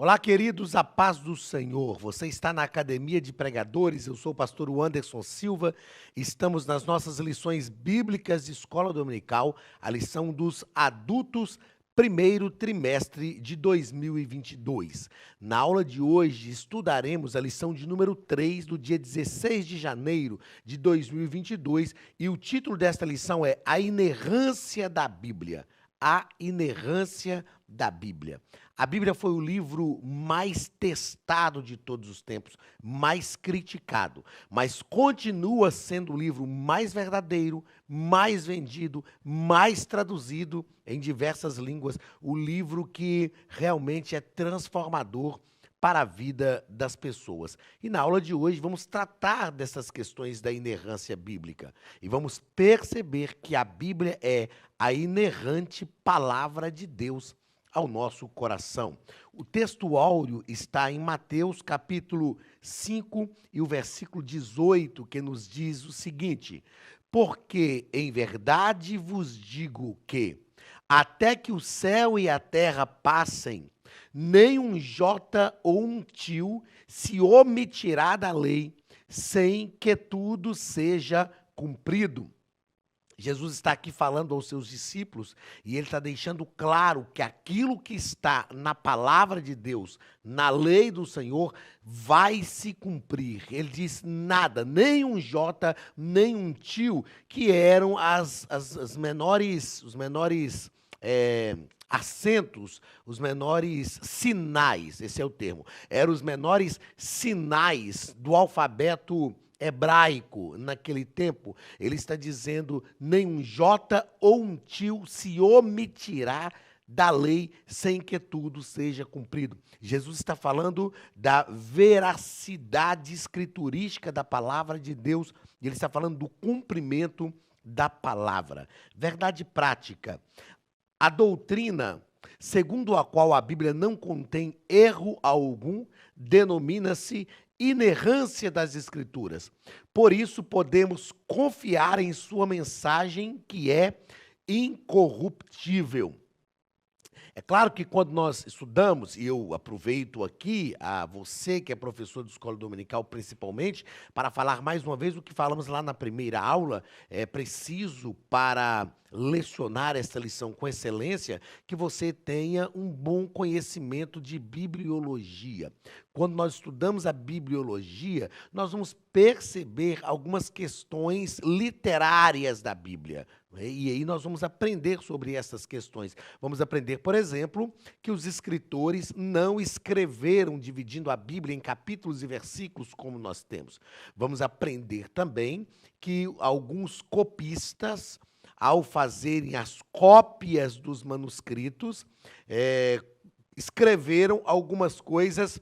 Olá, queridos, a paz do Senhor. Você está na Academia de Pregadores, eu sou o pastor Anderson Silva. Estamos nas nossas lições bíblicas de escola dominical, a lição dos adultos, primeiro trimestre de 2022. Na aula de hoje, estudaremos a lição de número 3 do dia 16 de janeiro de 2022 e o título desta lição é A Inerrância da Bíblia. A inerrância da Bíblia. A Bíblia foi o livro mais testado de todos os tempos, mais criticado, mas continua sendo o livro mais verdadeiro, mais vendido, mais traduzido em diversas línguas, o livro que realmente é transformador para a vida das pessoas. E na aula de hoje vamos tratar dessas questões da inerrância bíblica e vamos perceber que a Bíblia é a inerrante palavra de Deus ao nosso coração. O texto áureo está em Mateus capítulo 5 e o versículo 18, que nos diz o seguinte: porque em verdade vos digo que, até que o céu e a terra passem, nem um jota ou um tio se omitirá da lei, sem que tudo seja cumprido. Jesus está aqui falando aos seus discípulos e ele está deixando claro que aquilo que está na palavra de Deus, na lei do Senhor, vai se cumprir. Ele diz nada, nem um jota, nem um tio, que eram os menores acentos, os menores sinais, esse é o termo, eram os menores sinais do alfabeto hebraico naquele tempo. Ele está dizendo, nem um jota ou um tio se omitirá da lei sem que tudo seja cumprido. Jesus está falando da veracidade escriturística da palavra de Deus, e ele está falando do cumprimento da palavra. Verdade prática. A doutrina, segundo a qual a Bíblia não contém erro algum, denomina-se inerrância das Escrituras. Por isso, podemos confiar em sua mensagem, que é incorruptível. É claro que quando nós estudamos, e eu aproveito aqui a você que é professor de escola dominical principalmente, para falar mais uma vez o que falamos lá na primeira aula, é preciso para lecionar esta lição com excelência, que você tenha um bom conhecimento de bibliologia. Quando nós estudamos a bibliologia, nós vamos perceber algumas questões literárias da Bíblia. E aí nós vamos aprender sobre essas questões. Vamos aprender, por exemplo, que os escritores não escreveram dividindo a Bíblia em capítulos e versículos como nós temos. Vamos aprender também que alguns copistas, ao fazerem as cópias dos manuscritos, escreveram algumas coisas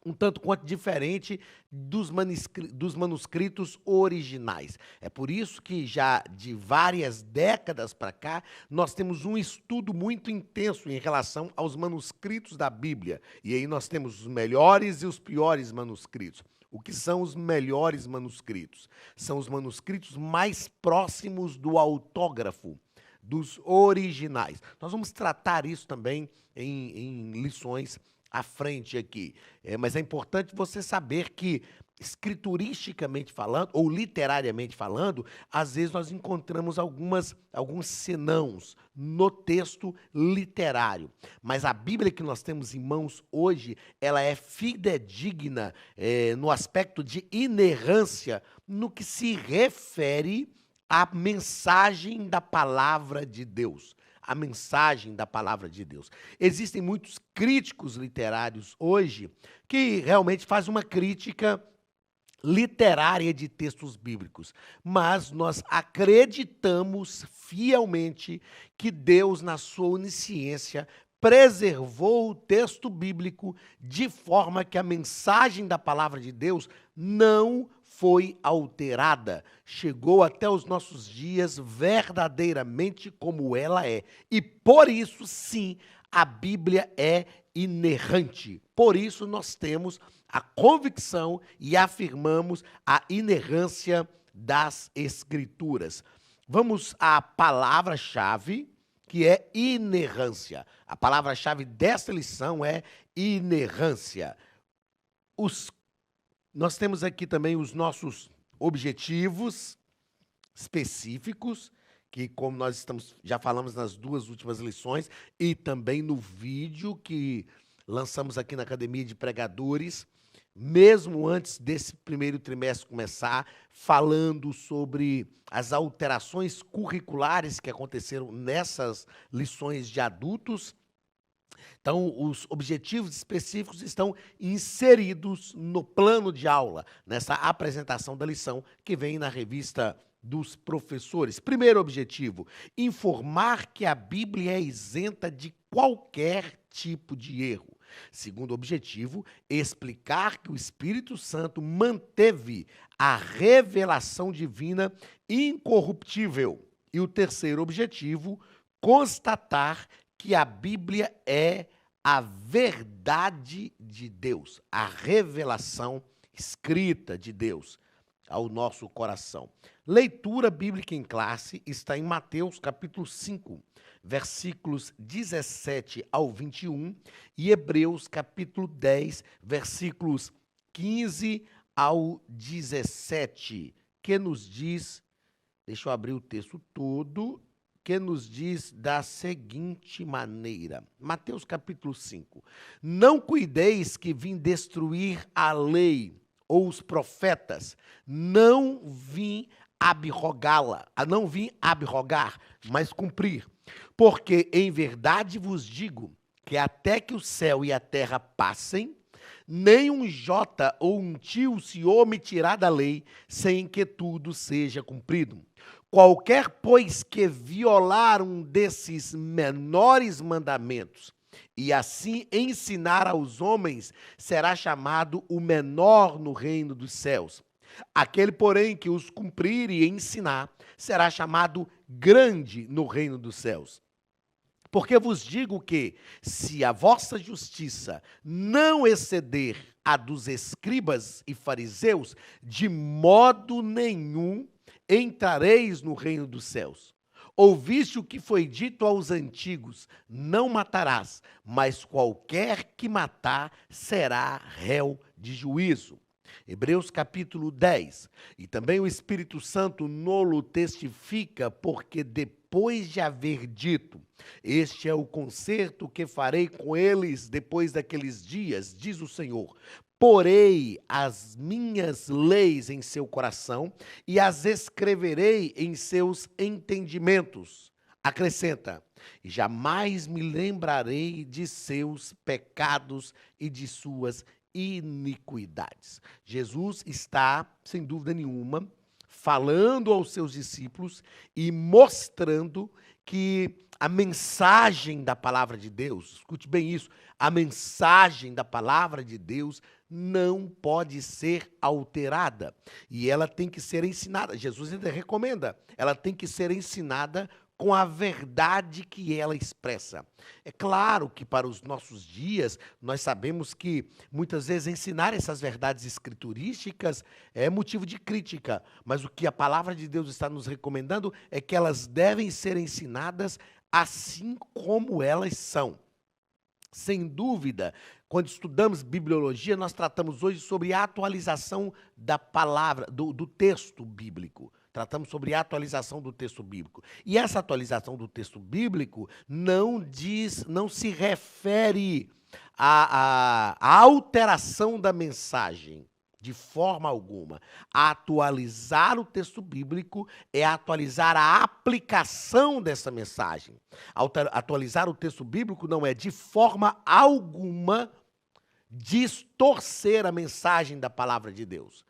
um tanto quanto diferente dos manuscritos originais. É por isso que já de várias décadas para cá, nós temos um estudo muito intenso em relação aos manuscritos da Bíblia. E aí nós temos os melhores e os piores manuscritos. O que são os melhores manuscritos? São os manuscritos mais próximos do autógrafo, dos originais. Nós vamos tratar isso também em lições à frente aqui. Mas é importante você saber que, escrituristicamente falando, ou literariamente falando, às vezes nós encontramos alguns senãos no texto literário. Mas a Bíblia que nós temos em mãos hoje, ela é fidedigna no aspecto de inerrância, no que se refere à mensagem da palavra de Deus. A mensagem da palavra de Deus. Existem muitos críticos literários hoje que realmente fazem uma crítica literária de textos bíblicos, mas nós acreditamos fielmente que Deus, na sua onisciência, preservou o texto bíblico de forma que a mensagem da palavra de Deus não foi alterada, chegou até os nossos dias verdadeiramente como ela é. E por isso, sim, a Bíblia é inerrante. Por isso nós temos a convicção e afirmamos a inerrância das Escrituras. Vamos à palavra-chave, que é inerrância. A palavra-chave desta lição é inerrância. Nós temos aqui também os nossos objetivos específicos, que como nós já falamos nas duas últimas lições e também no vídeo que lançamos aqui na Academia de Pregadores, mesmo antes desse primeiro trimestre começar, falando sobre as alterações curriculares que aconteceram nessas lições de adultos. Então, os objetivos específicos estão inseridos no plano de aula, nessa apresentação da lição que vem na revista dos professores. Primeiro objetivo, informar que a Bíblia é isenta de qualquer tipo de erro. Segundo objetivo, explicar que o Espírito Santo manteve a revelação divina incorruptível. E o terceiro objetivo, constatar que a Bíblia é a verdade de Deus, a revelação escrita de Deus ao nosso coração. Leitura bíblica em classe está em Mateus capítulo 5, versículos 17 ao 21 e Hebreus capítulo 10, versículos 15 ao 17, que nos diz, deixa eu abrir o texto todo, que nos diz da seguinte maneira. Mateus capítulo 5. Não cuideis que vim destruir a lei ou os profetas, não vim abrogar, mas cumprir. Porque em verdade vos digo que até que o céu e a terra passem, nem um jota ou um tio se omitirá da lei, sem que tudo seja cumprido. Qualquer, pois, que violar um desses menores mandamentos e assim ensinar aos homens, será chamado o menor no reino dos céus. Aquele, porém, que os cumprir e ensinar, será chamado grande no reino dos céus. Porque vos digo que, se a vossa justiça não exceder a dos escribas e fariseus, de modo nenhum entrareis no reino dos céus. Ouviste o que foi dito aos antigos, não matarás, mas qualquer que matar será réu de juízo. Hebreus capítulo 10. E também o Espírito Santo nolo testifica, porque depois de haver dito, este é o concerto que farei com eles depois daqueles dias, diz o Senhor. Porei as minhas leis em seu coração e as escreverei em seus entendimentos. Acrescenta, e jamais me lembrarei de seus pecados e de suas iniquidades. Jesus está, sem dúvida nenhuma, falando aos seus discípulos e mostrando que a mensagem da palavra de Deus, escute bem isso, a mensagem da palavra de Deus não pode ser alterada e ela tem que ser ensinada. Jesus ainda recomenda, ela tem que ser ensinada com a verdade que ela expressa. É claro que para os nossos dias, nós sabemos que muitas vezes ensinar essas verdades escriturísticas é motivo de crítica, mas o que a palavra de Deus está nos recomendando é que elas devem ser ensinadas assim como elas são. Sem dúvida, quando estudamos bibliologia, nós tratamos hoje sobre a atualização da palavra, do texto bíblico. Tratamos sobre a atualização do texto bíblico. E essa atualização do texto bíblico não se refere à alteração da mensagem, de forma alguma. Atualizar o texto bíblico é atualizar a aplicação dessa mensagem. Atualizar o texto bíblico não é, de forma alguma, distorcer a mensagem da palavra de Deus.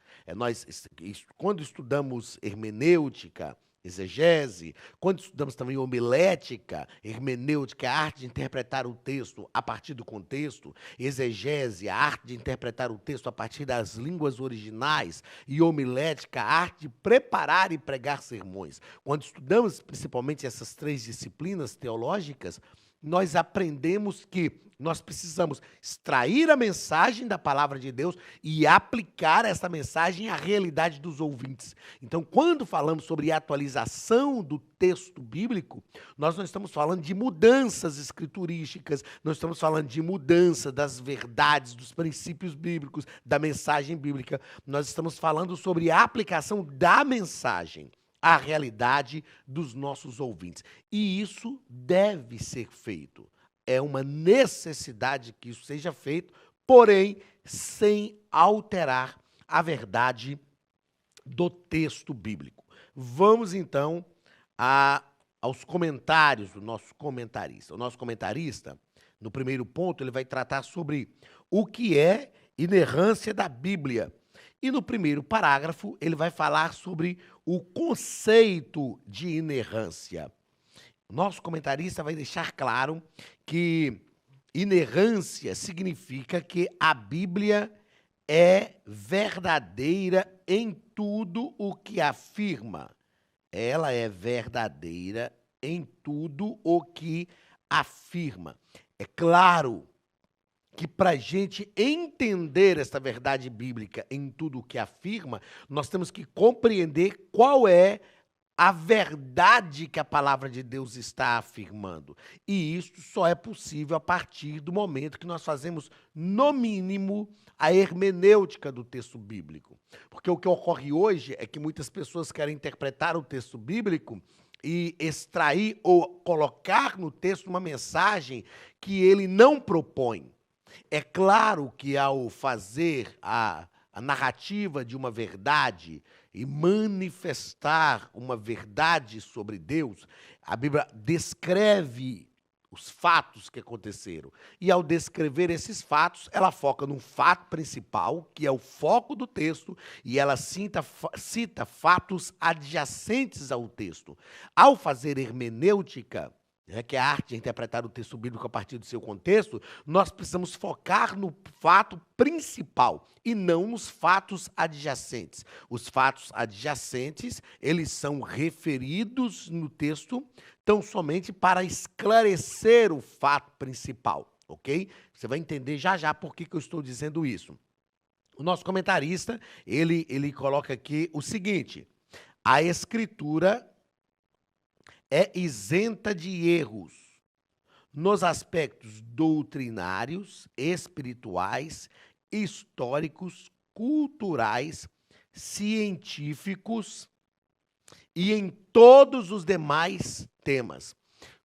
Quando estudamos hermenêutica, exegese, quando estudamos também homilética, hermenêutica, a arte de interpretar o texto a partir do contexto, exegese, a arte de interpretar o texto a partir das línguas originais, e homilética, a arte de preparar e pregar sermões. Quando estudamos principalmente essas três disciplinas teológicas, nós aprendemos que nós precisamos extrair a mensagem da palavra de Deus e aplicar essa mensagem à realidade dos ouvintes. Então, quando falamos sobre atualização do texto bíblico, nós não estamos falando de mudanças escriturísticas, nós estamos falando de mudança das verdades, dos princípios bíblicos, da mensagem bíblica. Nós estamos falando sobre a aplicação da mensagem à realidade dos nossos ouvintes. E isso deve ser feito. É uma necessidade que isso seja feito, porém, sem alterar a verdade do texto bíblico. Vamos, então, aos comentários do nosso comentarista. O nosso comentarista, no primeiro ponto, ele vai tratar sobre o que é inerrância da Bíblia. E no primeiro parágrafo, ele vai falar sobre o conceito de inerrância. Nosso comentarista vai deixar claro que inerrância significa que a Bíblia é verdadeira em tudo o que afirma. Ela é verdadeira em tudo o que afirma. É claro que para a gente entender esta verdade bíblica em tudo o que afirma, nós temos que compreender qual é a verdade que a palavra de Deus está afirmando. E isso só é possível a partir do momento que nós fazemos, no mínimo, a hermenêutica do texto bíblico. Porque o que ocorre hoje é que muitas pessoas querem interpretar o texto bíblico e extrair ou colocar no texto uma mensagem que ele não propõe. É claro que ao fazer a narrativa de uma verdade e manifestar uma verdade sobre Deus, a Bíblia descreve os fatos que aconteceram. E ao descrever esses fatos, ela foca num fato principal, que é o foco do texto, e ela cita fatos adjacentes ao texto. Ao fazer hermenêutica, que é a arte de interpretar o texto bíblico a partir do seu contexto, nós precisamos focar no fato principal e não nos fatos adjacentes. Os fatos adjacentes, eles são referidos no texto tão somente para esclarecer o fato principal, ok? Você vai entender já já por que eu estou dizendo isso. O nosso comentarista, ele coloca aqui o seguinte: a Escritura é isenta de erros nos aspectos doutrinários, espirituais, históricos, culturais, científicos e em todos os demais temas.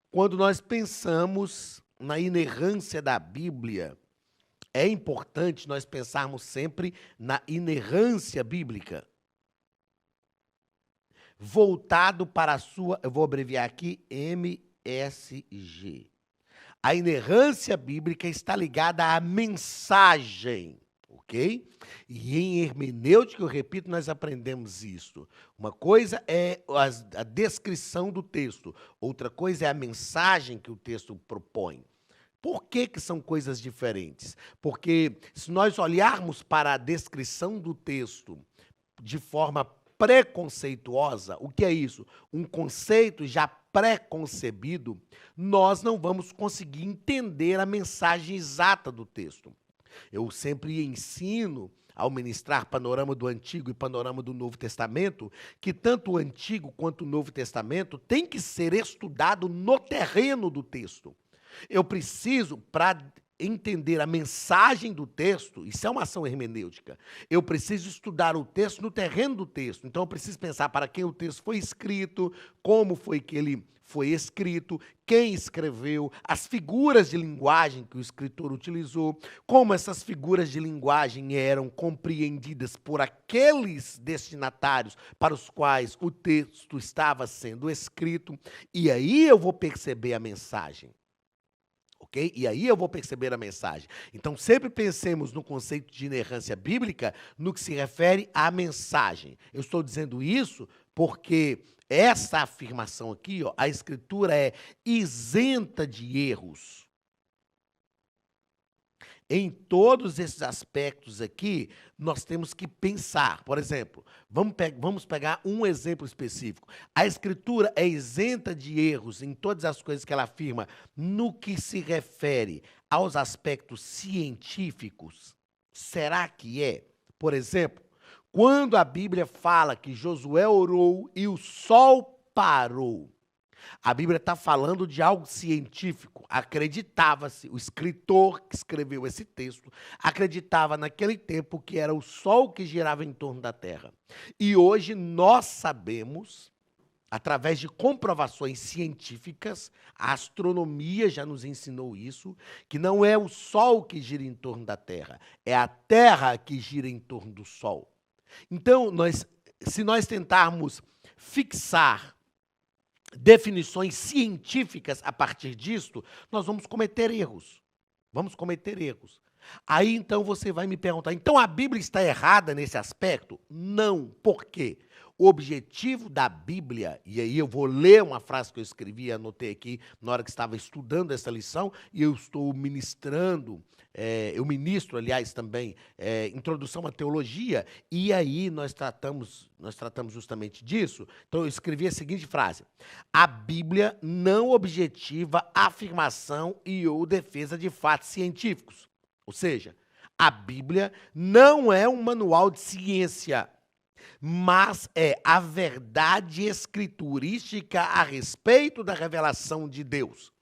Quando nós pensamos na inerrância da Bíblia, é importante nós pensarmos sempre na inerrância bíblica, voltado para a sua, eu vou abreviar aqui, MSG. A inerrância bíblica está ligada à mensagem, ok? E em hermenêutica, eu repito, nós aprendemos isso. Uma coisa é a descrição do texto, outra coisa é a mensagem que o texto propõe. Por que são coisas diferentes? Porque se nós olharmos para a descrição do texto de forma preconceituosa, o que é isso? Um conceito já pré-concebido, nós não vamos conseguir entender a mensagem exata do texto. Eu sempre ensino, ao ministrar panorama do Antigo e panorama do Novo Testamento, que tanto o Antigo quanto o Novo Testamento tem que ser estudado no terreno do texto. Eu preciso, para entender a mensagem do texto, isso é uma ação hermenêutica. Eu preciso estudar o texto no terreno do texto. Então, eu preciso pensar para quem o texto foi escrito, como foi que ele foi escrito, quem escreveu, as figuras de linguagem que o escritor utilizou, como essas figuras de linguagem eram compreendidas por aqueles destinatários para os quais o texto estava sendo escrito. E aí eu vou perceber a mensagem. Ok? E aí eu vou perceber a mensagem. Então, sempre pensemos no conceito de inerrância bíblica no que se refere à mensagem. Eu estou dizendo isso porque essa afirmação aqui, ó, a Escritura é isenta de erros. em todos esses aspectos aqui, nós temos que pensar. Por exemplo, vamos pegar um exemplo específico. A Escritura é isenta de erros em todas as coisas que ela afirma no que se refere aos aspectos científicos? Será que é? Por exemplo, quando a Bíblia fala que Josué orou e o sol parou, a Bíblia está falando de algo científico. Acreditava-se, o escritor que escreveu esse texto, acreditava naquele tempo que era o sol que girava em torno da terra. E hoje nós sabemos, através de comprovações científicas, a astronomia já nos ensinou isso, que não é o sol que gira em torno da terra, é a terra que gira em torno do sol. Então, se nós tentarmos fixar definições científicas a partir disto, nós vamos cometer erros. Vamos cometer erros. Aí, então, você vai me perguntar, então a Bíblia está errada nesse aspecto? Não. Por quê? O objetivo da Bíblia, e aí eu vou ler uma frase que eu escrevi e anotei aqui na hora que estava estudando essa lição, e eu estou ministrando, eu ministro, aliás, também, Introdução à Teologia, e aí nós tratamos justamente disso. Então eu escrevi a seguinte frase: a Bíblia não objetiva afirmação e ou defesa de fatos científicos. Ou seja, a Bíblia não é um manual de ciência, mas é a verdade escriturística a respeito da revelação de Deus.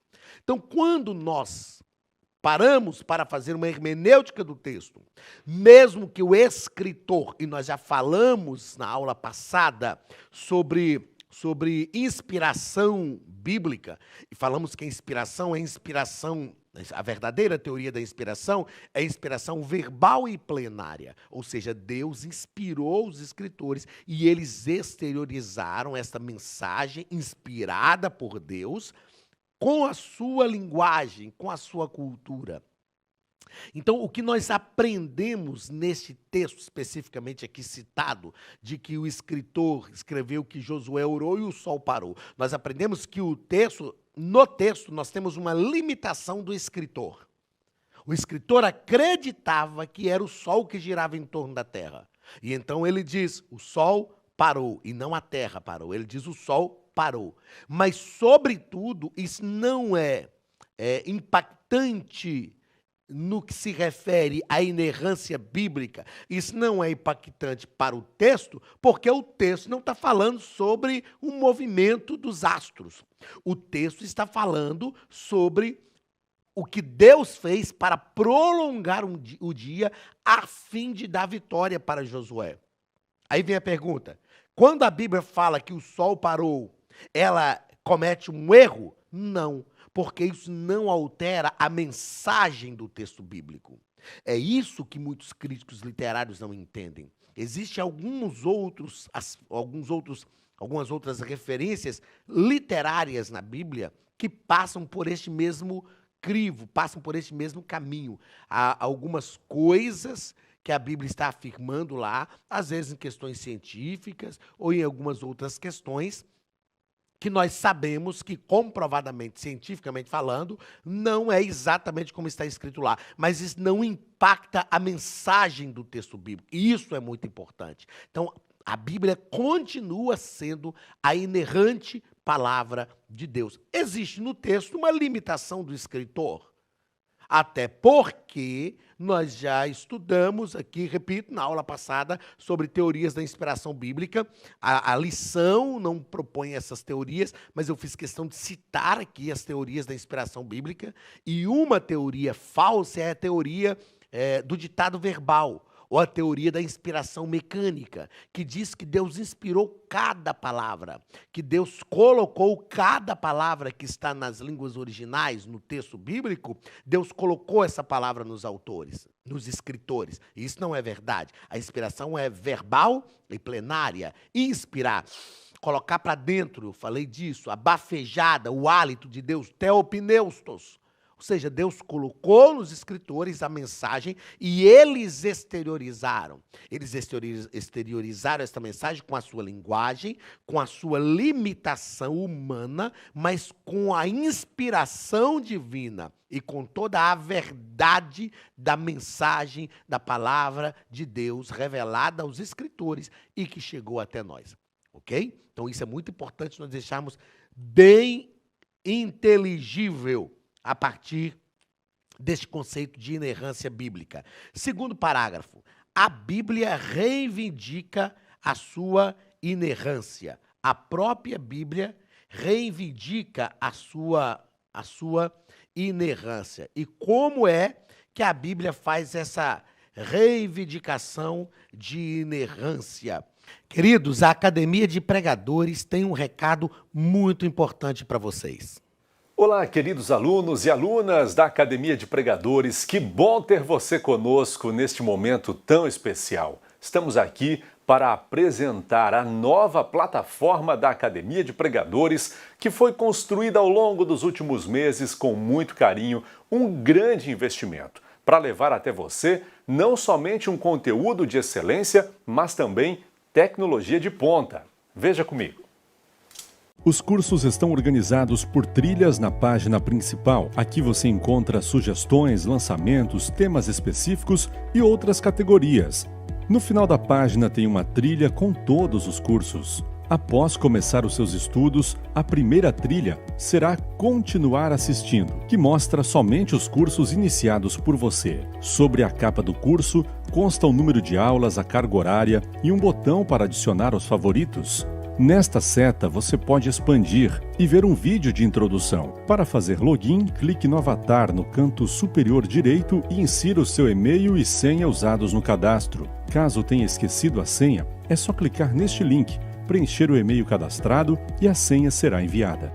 Então, quando nós paramos para fazer uma hermenêutica do texto, mesmo que o escritor, e nós já falamos na aula passada sobre inspiração bíblica, e falamos que a inspiração é inspiração. A verdadeira teoria da inspiração é inspiração verbal e plenária, ou seja, Deus inspirou os escritores e eles exteriorizaram essa mensagem inspirada por Deus com a sua linguagem, com a sua cultura. Então, o que nós aprendemos neste texto, especificamente aqui citado, de que o escritor escreveu que Josué orou e o sol parou, nós aprendemos que no texto nós temos uma limitação do escritor. O escritor acreditava que era o sol que girava em torno da terra. E então ele diz, o sol parou, e não a terra parou. Ele diz, o sol parou. Mas, sobretudo, isso não é impactante no que se refere à inerrância bíblica. Isso não é impactante para o texto, porque o texto não está falando sobre o movimento dos astros. O texto está falando sobre o que Deus fez para prolongar o dia a fim de dar vitória para Josué. Aí vem a pergunta, quando a Bíblia fala que o sol parou, ela comete um erro? Não, porque isso não altera a mensagem do texto bíblico. É isso que muitos críticos literários não entendem. Existem algumas outras referências literárias na Bíblia que passam por este mesmo crivo, passam por este mesmo caminho. Há algumas coisas que a Bíblia está afirmando lá, às vezes em questões científicas ou em algumas outras questões, que nós sabemos que, comprovadamente, cientificamente falando, não é exatamente como está escrito lá. Mas isso não impacta a mensagem do texto bíblico. E isso é muito importante. Então, a Bíblia continua sendo a inerrante palavra de Deus. Existe no texto uma limitação do escritor. Até porque nós já estudamos aqui, repito, na aula passada, sobre teorias da inspiração bíblica. A lição não propõe essas teorias, mas eu fiz questão de citar aqui as teorias da inspiração bíblica. E uma teoria falsa é a teoria do ditado verbal, ou a teoria da inspiração mecânica, que diz que Deus inspirou cada palavra, que Deus colocou cada palavra que está nas línguas originais, no texto bíblico, Deus colocou essa palavra nos autores, nos escritores. E isso não é verdade. A inspiração é verbal e plenária. Inspirar, colocar para dentro, eu falei disso, a bafejada, o hálito de Deus, theopneustos, Ou seja, Deus colocou nos escritores a mensagem e eles exteriorizaram. Eles exteriorizaram esta mensagem com a sua linguagem, com a sua limitação humana, mas com a inspiração divina e com toda a verdade da mensagem, da palavra de Deus revelada aos escritores e que chegou até nós. Ok? Então isso é muito importante nós deixarmos bem inteligível a partir deste conceito de inerrância bíblica. Segundo parágrafo, a Bíblia reivindica a sua inerrância. A própria Bíblia reivindica a sua inerrância. E como é que a Bíblia faz essa reivindicação de inerrância? Queridos, a Academia de Pregadores tem um recado muito importante para vocês. Olá, queridos alunos e alunas da Academia de Pregadores, que bom ter você conosco neste momento tão especial. Estamos aqui para apresentar a nova plataforma da Academia de Pregadores, que foi construída ao longo dos últimos meses com muito carinho, um grande investimento, para levar até você não somente um conteúdo de excelência, mas também tecnologia de ponta. Veja comigo. Os cursos estão organizados por trilhas na página principal. Aqui você encontra sugestões, lançamentos, temas específicos e outras categorias. No final da página tem uma trilha com todos os cursos. Após começar os seus estudos, a primeira trilha será Continuar assistindo, que mostra somente os cursos iniciados por você. Sobre a capa do curso, consta o número de aulas, a carga horária e um botão para adicionar aos favoritos. Nesta seta, você pode expandir e ver um vídeo de introdução. Para fazer login, clique no avatar no canto superior direito e insira o seu e-mail e senha usados no cadastro. Caso tenha esquecido a senha, é só clicar neste link, preencher o e-mail cadastrado e a senha será enviada.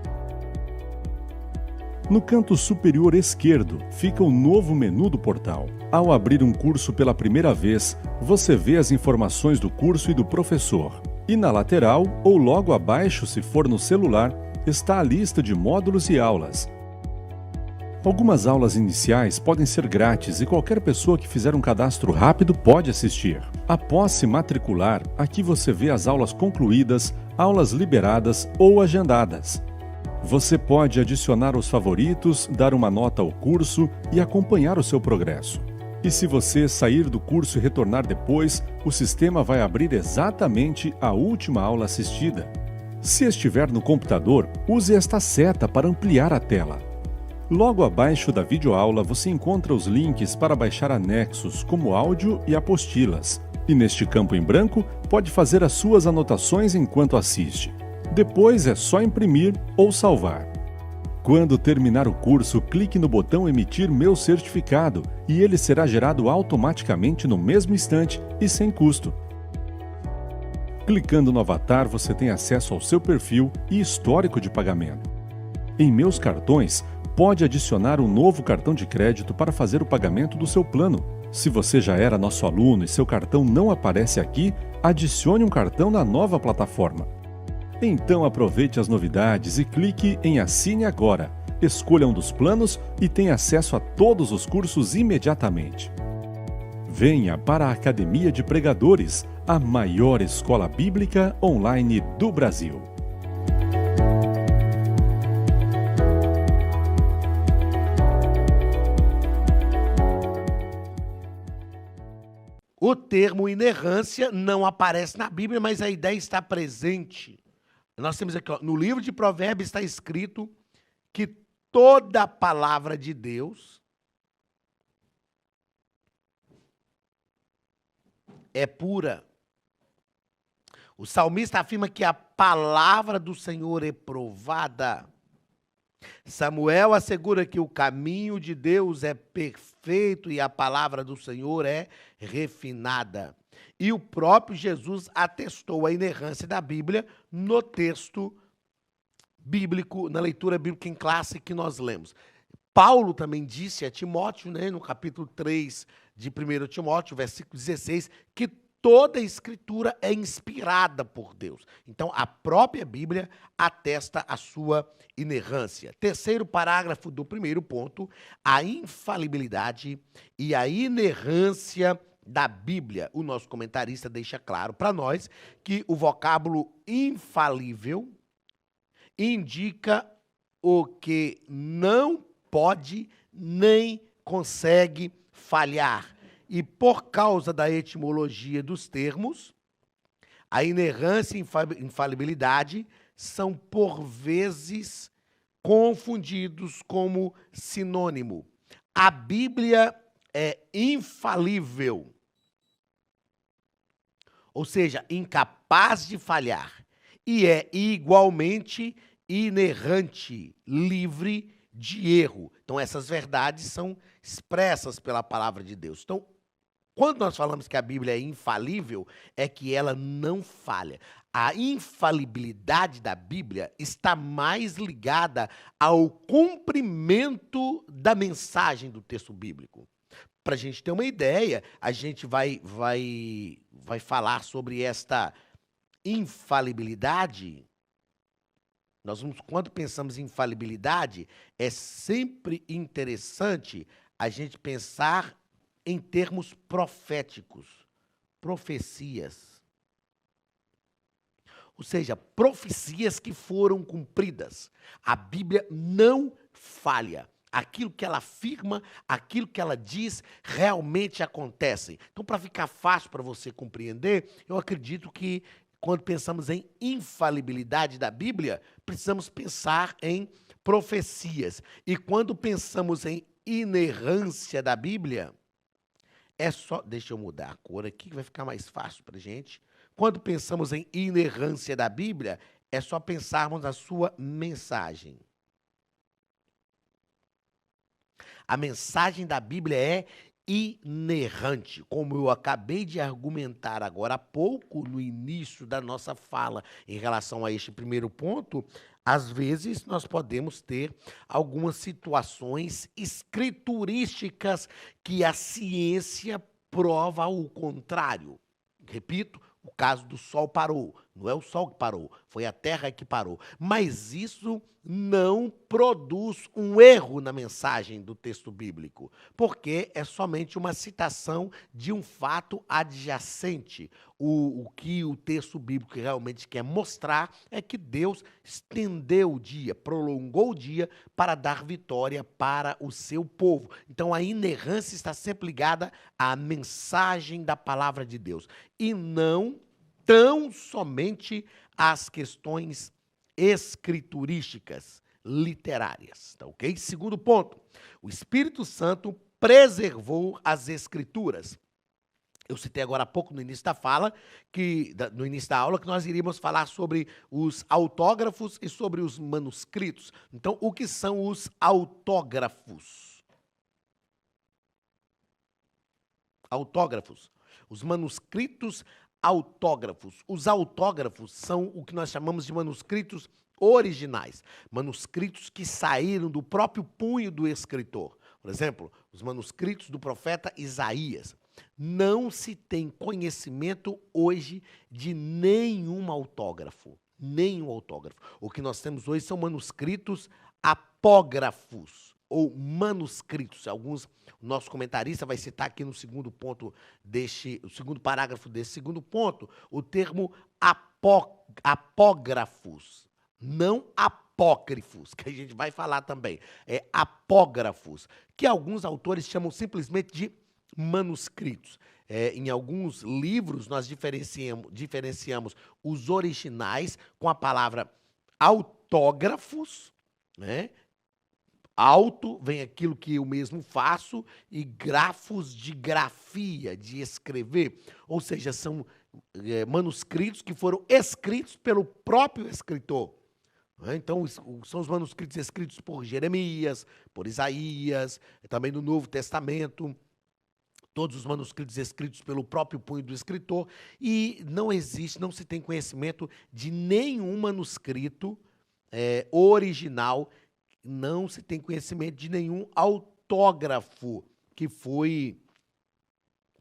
No canto superior esquerdo fica o novo menu do portal. Ao abrir um curso pela primeira vez, você vê as informações do curso e do professor. E na lateral, ou logo abaixo se for no celular, está a lista de módulos e aulas. Algumas aulas iniciais podem ser grátis e qualquer pessoa que fizer um cadastro rápido pode assistir. Após se matricular, aqui você vê as aulas concluídas, aulas liberadas ou agendadas. Você pode adicionar os favoritos, dar uma nota ao curso e acompanhar o seu progresso. E se você sair do curso e retornar depois, o sistema vai abrir exatamente a última aula assistida. Se estiver no computador, use esta seta para ampliar a tela. Logo abaixo da videoaula você encontra os links para baixar anexos, como áudio e apostilas. E neste campo em branco, pode fazer as suas anotações enquanto assiste. Depois é só imprimir ou salvar. Quando terminar o curso, clique no botão Emitir meu certificado e ele será gerado automaticamente no mesmo instante e sem custo. Clicando no avatar, você tem acesso ao seu perfil e histórico de pagamento. Em Meus Cartões, pode adicionar um novo cartão de crédito para fazer o pagamento do seu plano. Se você já era nosso aluno e seu cartão não aparece aqui, adicione um cartão na nova plataforma. Então aproveite as novidades e clique em Assine Agora. Escolha um dos planos e tenha acesso a todos os cursos imediatamente. Venha para a Academia de Pregadores, a maior escola bíblica online do Brasil. O termo inerrância não aparece na Bíblia, mas a ideia está presente. Nós temos aqui, ó, no livro de Provérbios está escrito que toda palavra de Deus é pura. O salmista afirma que a palavra do Senhor é provada. Samuel assegura que o caminho de Deus é perfeito e a palavra do Senhor é refinada. E o próprio Jesus atestou a inerrância da Bíblia no texto bíblico, na leitura bíblica em classe que nós lemos. Paulo também disse a Timóteo, no capítulo 3 de 1 Timóteo, versículo 16, que toda a Escritura é inspirada por Deus. Então, a própria Bíblia atesta a sua inerrância. Terceiro parágrafo do primeiro ponto, a infalibilidade e a inerrância da Bíblia. O nosso comentarista deixa claro para nós que o vocábulo infalível indica o que não pode nem consegue falhar. E por causa da etimologia dos termos, a inerrância e infalibilidade são por vezes confundidos como sinônimo. A Bíblia é infalível, ou seja, incapaz de falhar, e é igualmente inerrante, livre de erro. Então, essas verdades são expressas pela palavra de Deus. Então, quando nós falamos que a Bíblia é infalível, é que ela não falha. A infalibilidade da Bíblia está mais ligada ao cumprimento da mensagem do texto bíblico. Para a gente ter uma ideia, a gente vai falar sobre esta infalibilidade. Quando pensamos em infalibilidade, é sempre interessante a gente pensar em termos proféticos, profecias. Ou seja, profecias que foram cumpridas. A Bíblia não falha. Aquilo que ela afirma, aquilo que ela diz, realmente acontece. Então, para ficar fácil para você compreender, eu acredito que quando pensamos em infalibilidade da Bíblia, precisamos pensar em profecias. E quando pensamos em inerrância da Bíblia, é só... Deixa eu mudar a cor aqui, que vai ficar mais fácil para a gente. Quando pensamos em inerrância da Bíblia, é só pensarmos na sua mensagem. A mensagem da Bíblia é inerrante, como eu acabei de argumentar agora há pouco no início da nossa fala em relação a este primeiro ponto. Às vezes nós podemos ter algumas situações escriturísticas que a ciência prova o contrário. Repito, o caso do Sol parou. Não é o Sol que parou, foi a Terra que parou. Mas isso não produz um erro na mensagem do texto bíblico, porque é somente uma citação de um fato adjacente. O que o texto bíblico realmente quer mostrar é que Deus estendeu o dia, prolongou o dia para dar vitória para o seu povo. Então a inerrância está sempre ligada à mensagem da palavra de Deus e não tão somente às questões escriturísticas, literárias. Tá ok? Segundo ponto, o Espírito Santo preservou as Escrituras. Eu citei agora há pouco no início da fala, no início da aula, que nós iríamos falar sobre os autógrafos e sobre os manuscritos. Então, o que são os autógrafos? Autógrafos. Os manuscritos autógrafos. Os autógrafos são o que nós chamamos de manuscritos originais. Manuscritos que saíram do próprio punho do escritor. Por exemplo, os manuscritos do profeta Isaías. Não se tem conhecimento hoje de nenhum autógrafo. Nenhum autógrafo. O que nós temos hoje são manuscritos apógrafos ou manuscritos. Alguns, o nosso comentarista vai citar aqui no segundo ponto o segundo parágrafo desse segundo ponto, o termo apógrafos, não apócrifos, que a gente vai falar também. É apógrafos, que alguns autores chamam simplesmente de manuscritos. Em alguns livros, nós diferenciamos os originais com a palavra autógrafos, né? Auto vem aquilo que eu mesmo faço e grafos de grafia, de escrever. Ou seja, são manuscritos que foram escritos pelo próprio escritor. Então, são os manuscritos escritos por Jeremias, por Isaías, também no Novo Testamento. Todos os manuscritos escritos pelo próprio punho do escritor, e não se tem conhecimento de nenhum manuscrito original, não se tem conhecimento de nenhum autógrafo que foi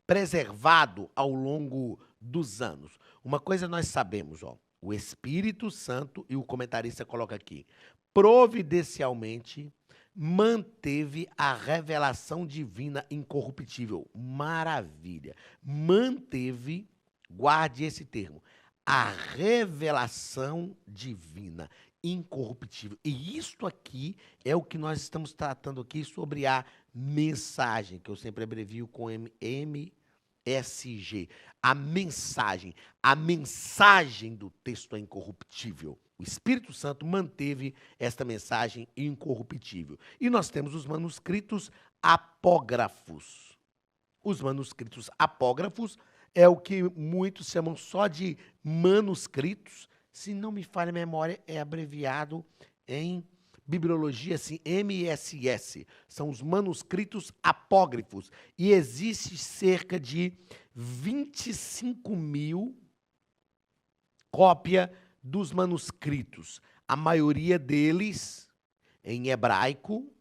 preservado ao longo dos anos. Uma coisa nós sabemos, ó, o Espírito Santo, e o comentarista coloca aqui, providencialmente manteve a revelação divina incorruptível. Maravilha. Manteve, guarde esse termo, a revelação divina incorruptível. E isto aqui é o que nós estamos tratando aqui sobre a mensagem, que eu sempre abrevio com MSG. A mensagem do texto é incorruptível. O Espírito Santo manteve esta mensagem incorruptível. E nós temos os manuscritos apógrafos. Os manuscritos apógrafos é o que muitos chamam só de manuscritos. Se não me falha a memória, é abreviado em bibliologia, assim, MSS. São os manuscritos apógrafos. E existe cerca de 25.000 cópias dos manuscritos. A maioria deles em hebraico,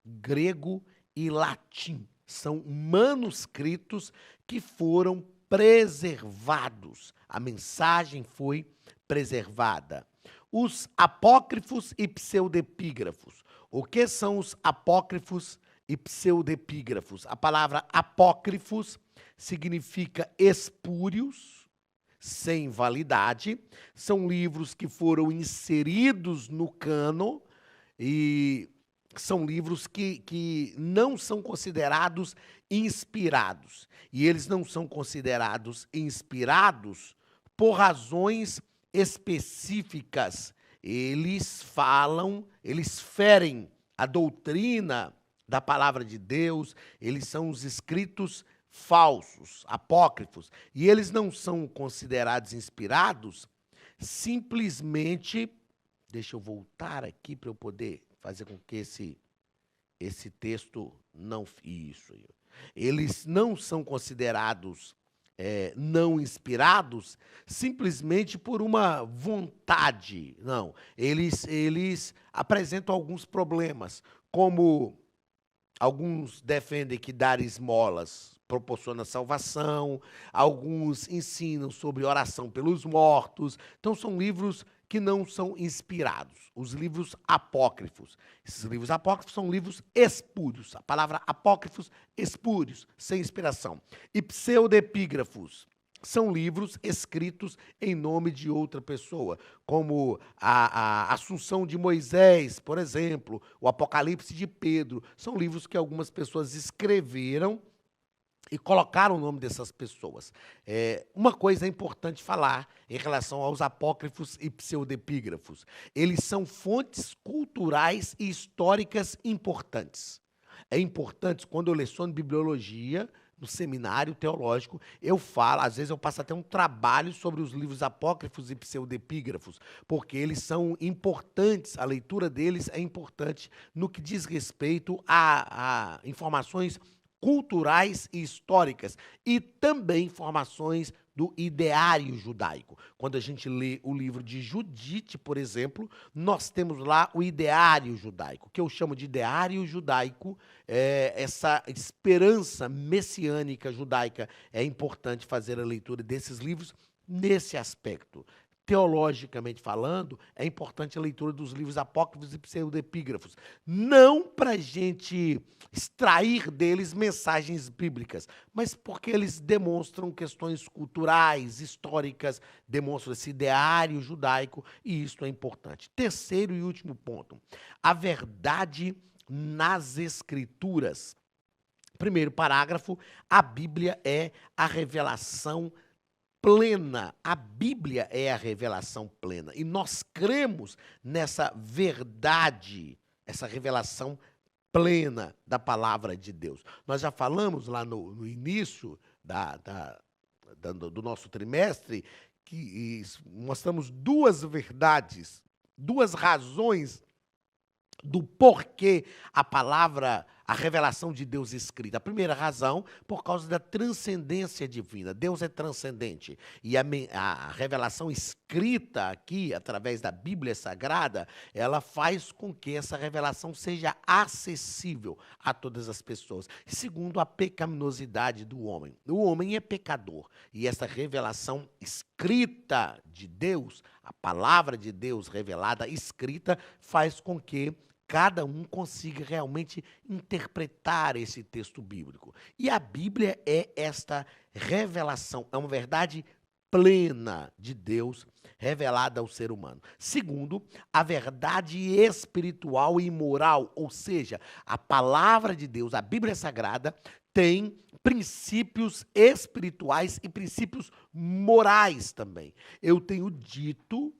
grego e latim. São manuscritos que foram preservados. A mensagem foi preservada. Os apócrifos e pseudepígrafos. O que são os apócrifos e pseudepígrafos? A palavra apócrifos significa espúrios, sem validade. São livros que foram inseridos no cânon e são livros que não são considerados inspirados. E eles não são considerados inspirados por razões específicas. Eles ferem a doutrina da palavra de Deus, eles são os escritos falsos, apócrifos, e eles não são considerados inspirados simplesmente, deixa eu voltar aqui para eu poder fazer com que esse texto não, isso, eles não são considerados não inspirados simplesmente por uma vontade, não, eles apresentam alguns problemas, como alguns defendem que dar esmolas proporciona salvação, alguns ensinam sobre oração pelos mortos. Então, são livros que não são inspirados, os livros apócrifos. Esses livros apócrifos são livros espúrios. A palavra apócrifos, espúrios, sem inspiração. E pseudepígrafos são livros escritos em nome de outra pessoa, como a Assunção de Moisés, por exemplo, o Apocalipse de Pedro. São livros que algumas pessoas escreveram e colocaram o nome dessas pessoas. Uma coisa é importante falar em relação aos apócrifos e pseudepígrafos. Eles são fontes culturais e históricas importantes. É importante, quando eu leciono bibliologia, no seminário teológico, eu falo, às vezes eu passo até um trabalho sobre os livros apócrifos e pseudepígrafos, porque eles são importantes, a leitura deles é importante no que diz respeito a informações culturais e históricas, e também informações do ideário judaico. Quando a gente lê o livro de Judite, por exemplo, nós temos lá o ideário judaico, que eu chamo de ideário judaico, essa esperança messiânica judaica. É importante fazer a leitura desses livros nesse aspecto. Teologicamente falando, é importante a leitura dos livros apócrifos e pseudepígrafos. Não para a gente extrair deles mensagens bíblicas, mas porque eles demonstram questões culturais, históricas, demonstram esse ideário judaico, e isso é importante. Terceiro e último ponto, a verdade nas Escrituras. Primeiro parágrafo, a Bíblia é a revelação plena. A Bíblia é a revelação plena. E nós cremos nessa verdade, essa revelação plena da palavra de Deus. Nós já falamos lá no início do nosso trimestre que mostramos duas verdades, duas razões do porquê a palavra a revelação de Deus escrita? A primeira razão, por causa da transcendência divina. Deus é transcendente. E a revelação escrita aqui, através da Bíblia Sagrada, ela faz com que essa revelação seja acessível a todas as pessoas. Segundo, a pecaminosidade do homem. O homem é pecador. E essa revelação escrita de Deus, a palavra de Deus revelada, escrita, faz com que cada um consiga realmente interpretar esse texto bíblico. E a Bíblia é esta revelação, é uma verdade plena de Deus revelada ao ser humano. Segundo, a verdade espiritual e moral, ou seja, a palavra de Deus, a Bíblia Sagrada, tem princípios espirituais e princípios morais também. Eu tenho dito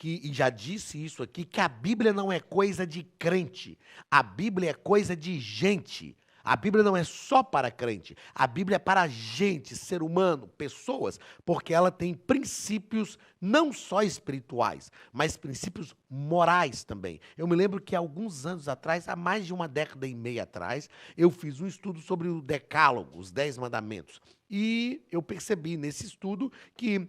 e já disse isso aqui, que a Bíblia não é coisa de crente, a Bíblia é coisa de gente. A Bíblia não é só para crente, a Bíblia é para gente, ser humano, pessoas, porque ela tem princípios não só espirituais, mas princípios morais também. Eu me lembro que há alguns anos atrás, há mais de uma década e meia atrás, eu fiz um estudo sobre o Decálogo, os 10 mandamentos, e eu percebi nesse estudo que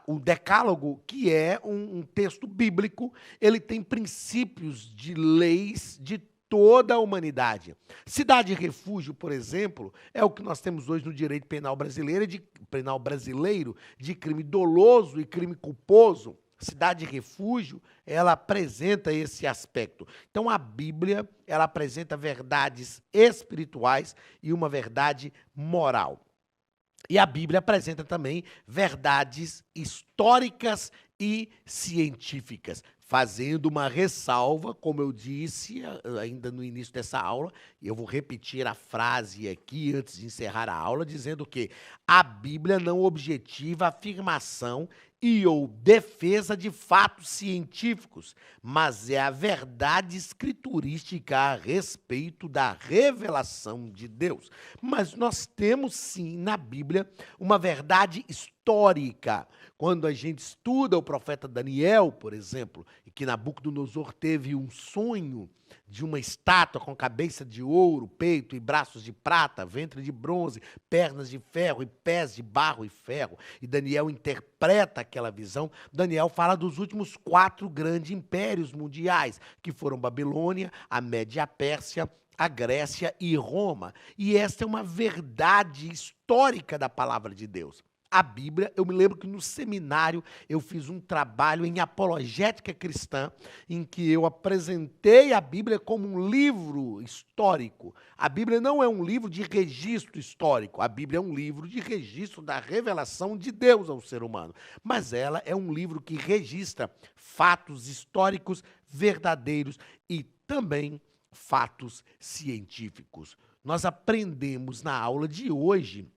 o Decálogo, que é um texto bíblico, ele tem princípios de leis de toda a humanidade. Cidade refúgio, por exemplo, é o que nós temos hoje no direito penal brasileiro de crime doloso e crime culposo. Cidade refúgio, ela apresenta esse aspecto. Então, a Bíblia, ela apresenta verdades espirituais e uma verdade moral. E a Bíblia apresenta também verdades históricas e científicas, fazendo uma ressalva, como eu disse ainda no início dessa aula, e eu vou repetir a frase aqui antes de encerrar a aula, dizendo que a Bíblia não objetiva a afirmação ou defesa de fatos científicos, mas é a verdade escriturística a respeito da revelação de Deus. Mas nós temos, sim, na Bíblia, uma verdade histórica. Quando a gente estuda o profeta Daniel, por exemplo, e que Nabucodonosor teve um sonho de uma estátua com cabeça de ouro, peito e braços de prata, ventre de bronze, pernas de ferro e pés de barro e ferro, e Daniel interpreta aquela visão. Daniel fala dos últimos 4 grandes impérios mundiais, que foram Babilônia, a Média e a Pérsia, a Grécia e Roma. E esta é uma verdade histórica da palavra de Deus. A Bíblia, eu me lembro que no seminário eu fiz um trabalho em apologética cristã, em que eu apresentei a Bíblia como um livro histórico. A Bíblia não é um livro de registro histórico, a Bíblia é um livro de registro da revelação de Deus ao ser humano. Mas ela é um livro que registra fatos históricos verdadeiros e também fatos científicos. Nós aprendemos na aula de hoje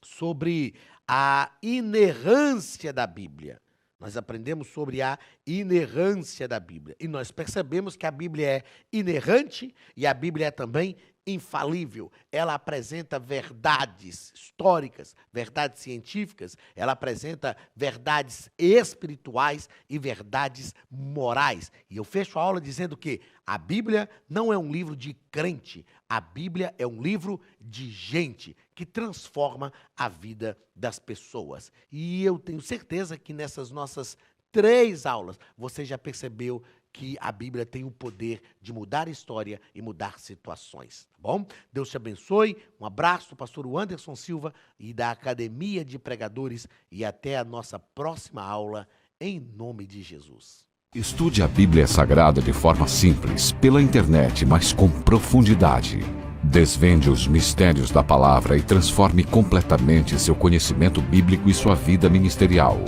sobre a inerrância da Bíblia. Nós aprendemos sobre a inerrância da Bíblia. E nós percebemos que a Bíblia é inerrante e a Bíblia é também infalível. Ela apresenta verdades históricas, verdades científicas, ela apresenta verdades espirituais e verdades morais. E eu fecho a aula dizendo que a Bíblia não é um livro de crente, a Bíblia é um livro de gente que transforma a vida das pessoas. E eu tenho certeza que nessas nossas 3 aulas você já percebeu que a Bíblia tem o poder de mudar a história e mudar situações, tá bom? Deus te abençoe, um abraço do pastor Anderson Silva e da Academia de Pregadores e até a nossa próxima aula, em nome de Jesus. Estude a Bíblia Sagrada de forma simples, pela internet, mas com profundidade. Desvende os mistérios da palavra e transforme completamente seu conhecimento bíblico e sua vida ministerial.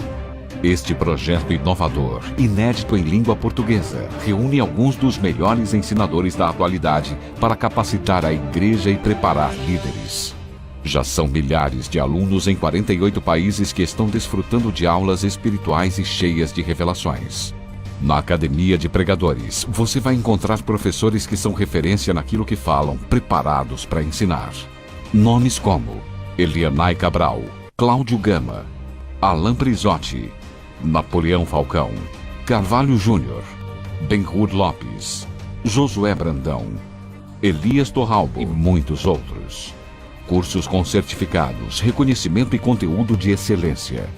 Este projeto inovador, inédito em língua portuguesa, reúne alguns dos melhores ensinadores da atualidade para capacitar a igreja e preparar líderes. Já são milhares de alunos em 48 países que estão desfrutando de aulas espirituais e cheias de revelações. Na Academia de Pregadores, você vai encontrar professores que são referência naquilo que falam, preparados para ensinar. Nomes como Elianai Cabral, Cláudio Gama, Alain Prisotti, Napoleão Falcão, Carvalho Júnior, Benhur Lopes, Josué Brandão, Elias Torralbo e muitos outros. Cursos com certificados, reconhecimento e conteúdo de excelência.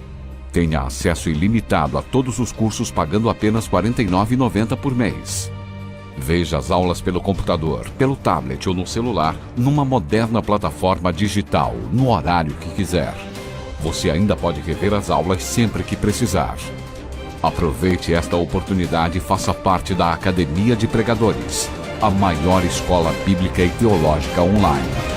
Tenha acesso ilimitado a todos os cursos pagando apenas R$ 49,90 por mês. Veja as aulas pelo computador, pelo tablet ou no celular, numa moderna plataforma digital, no horário que quiser. Você ainda pode rever as aulas sempre que precisar. Aproveite esta oportunidade e faça parte da Academia de Pregadores, a maior escola bíblica e teológica online.